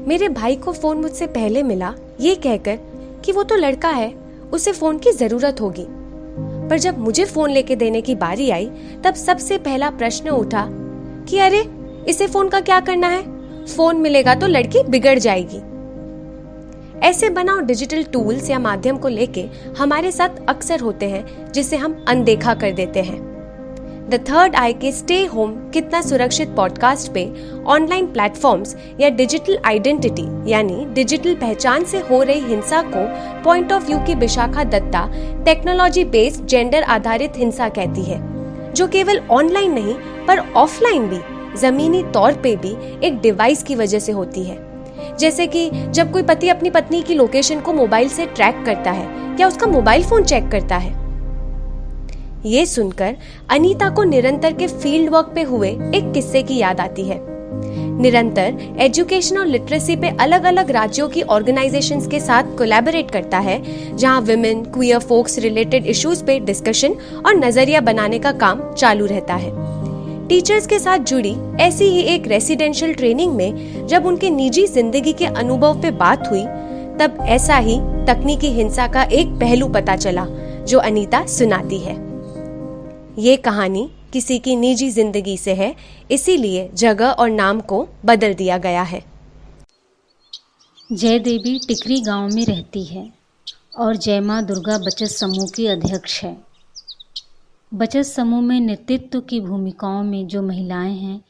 मेरे भाई को फोन मुझसे पहले मिला ये कहकर कि वो तो लड़का है, उसे फोन की जरूरत होगी। पर जब मुझे फोन लेके देने की बारी आई तब सबसे पहला प्रश्न उठा कि अरे इसे फोन का क्या करना है, फोन मिलेगा तो लड़की बिगड़ जाएगी। ऐसे बनाओ डिजिटल टूल्स या माध्यम को लेके हमारे साथ अक्सर होते हैं जिसे हम अनदेखा कर देते हैं। द थर्ड आई के स्टे होम कितना सुरक्षित पॉडकास्ट पे ऑनलाइन प्लेटफॉर्म्स या डिजिटल आइडेंटिटी यानी डिजिटल पहचान से हो रही हिंसा को पॉइंट ऑफ व्यू की Vishakha Datta technology based gender आधारित हिंसा कहती है, जो केवल ऑनलाइन नहीं पर ऑफलाइन भी, जमीनी तौर पे भी एक डिवाइस की वजह से होती है। जैसे कि जब कोई पति अपनी पत्नी की लोकेशन को मोबाइल से ट्रैक करता है या उसका मोबाइल फोन चेक करता है। ये सुनकर अनीता को निरंतर के फील्ड वर्क पे हुए एक किस्से की याद आती है। निरंतर एजुकेशन और लिटरेसी पे अलग अलग राज्यों की ऑर्गेनाइजेशंस के साथ कोलैबोरेट करता है, जहां women queer folks related issues पे डिस्कशन और नजरिया बनाने का काम चालू रहता है। टीचर्स के साथ जुड़ी ऐसी ही एक रेसिडेंशियल ट्रेनिंग में जब उनके निजी जिंदगी के अनुभव पे बात हुई तब ऐसा ही तकनीकी हिंसा का एक पहलू पता चला जो अनीता सुनाती है। ये कहानी किसी की निजी जिंदगी से है, इसीलिए जगह और नाम को बदल दिया गया है। जय देवी टिकरी गांव में रहती है और जय मां दुर्गा बचत समूह की अध्यक्ष है। बचत समूह में नेतृत्व की भूमिकाओं में जो महिलाएं हैं,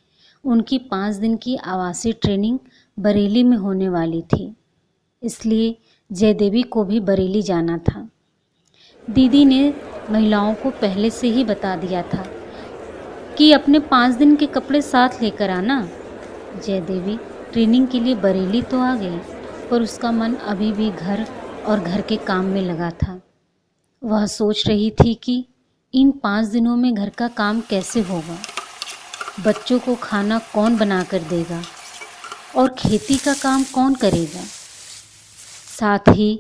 उनकी 5 दिन की आवासीय ट्रेनिंग बरेली में होने वाली थी, इसलिए जय देवी को भी बरेली जाना था। दीदी ने महिलाओं को पहले से ही बता दिया था कि अपने 5 दिन के कपड़े साथ लेकर आना। जय देवी ट्रेनिंग के लिए बरेली तो आ गई, पर उसका मन अभी भी घर और घर के काम में लगा था। वह सोच रही थी कि इन 5 दिनों में घर का काम कैसे होगा, बच्चों को खाना कौन बना कर देगा और खेती का काम कौन करेगा। साथ ही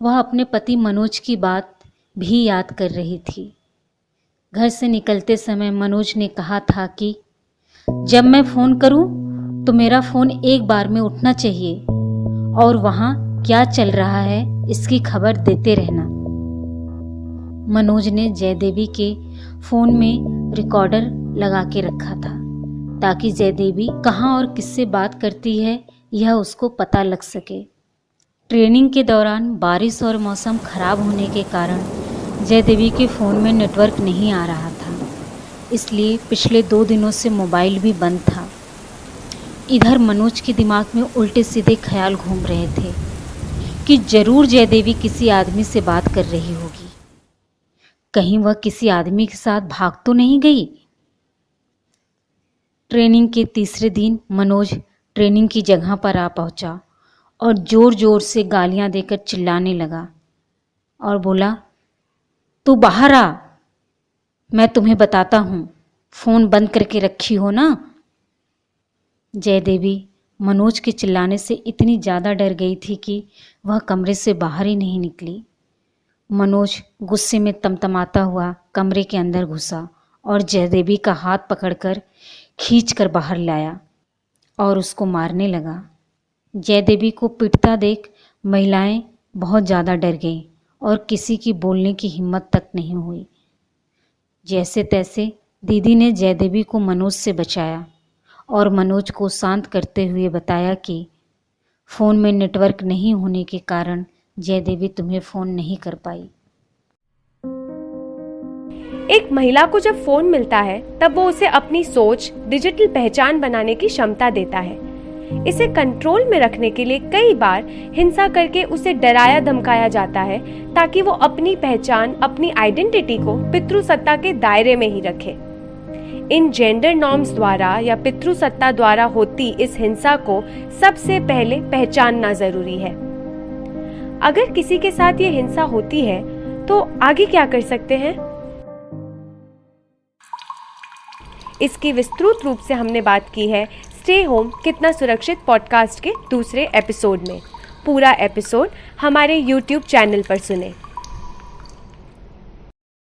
वह अपने पति मनोज की बात भी याद कर रही थी। घर से निकलते समय मनोज ने कहा था कि जब मैं फ़ोन करूं तो मेरा फ़ोन एक बार में उठना चाहिए और वहाँ क्या चल रहा है इसकी खबर देते रहना। मनोज ने जय देवी के फ़ोन में रिकॉर्डर लगा के रखा था ताकि जय देवी कहाँ और किससे बात करती है यह उसको पता लग सके। ट्रेनिंग के दौरान बारिश और मौसम खराब होने के कारण जय देवी के फ़ोन में नेटवर्क नहीं आ रहा था, इसलिए पिछले 2 दिनों से मोबाइल भी बंद था। इधर मनोज के दिमाग में उल्टे सीधे ख्याल घूम रहे थे कि ज़रूर जय देवी किसी आदमी से बात कर रही होगी, कहीं वह किसी आदमी के साथ भाग तो नहीं गई। ट्रेनिंग के तीसरे दिन मनोज ट्रेनिंग की जगह पर आ पहुंचा और ज़ोर ज़ोर से गालियां देकर चिल्लाने लगा और बोला, तू बाहर आ, मैं तुम्हें बताता हूँ, फ़ोन बंद करके रखी हो ना। जय देवी मनोज के चिल्लाने से इतनी ज़्यादा डर गई थी कि वह कमरे से बाहर ही नहीं निकली। मनोज गुस्से में तमतमाता हुआ कमरे के अंदर घुसा और जय देवी का हाथ पकड़कर खींचकर बाहर लाया और उसको मारने लगा। जय देवी को पिटता देख महिलाएं बहुत ज़्यादा डर गईं और किसी की बोलने की हिम्मत तक नहीं हुई। जैसे तैसे दीदी ने जय देवी को मनोज से बचाया और मनोज को शांत करते हुए बताया कि फ़ोन में नेटवर्क नहीं होने के कारण जय देवी तुम्हें फ़ोन नहीं कर पाई। एक महिला को जब फोन मिलता है तब वो उसे अपनी सोच, डिजिटल पहचान बनाने की क्षमता देता है। इसे कंट्रोल में रखने के लिए कई बार हिंसा करके उसे डराया धमकाया जाता है ताकि वो अपनी पहचान, अपनी आइडेंटिटी को पितृसत्ता के दायरे में ही रखे। इन जेंडर नॉर्म्स द्वारा या पितृसत्ता द्वारा होती इस हिंसा को सबसे पहले पहचानना जरूरी है। अगर किसी के साथ ये हिंसा होती है तो आगे क्या कर सकते हैं? इसकी विस्तृत रूप से हमने बात की है स्टे होम कितना सुरक्षित पॉडकास्ट के दूसरे एपिसोड में। पूरा एपिसोड हमारे YouTube चैनल पर सुने।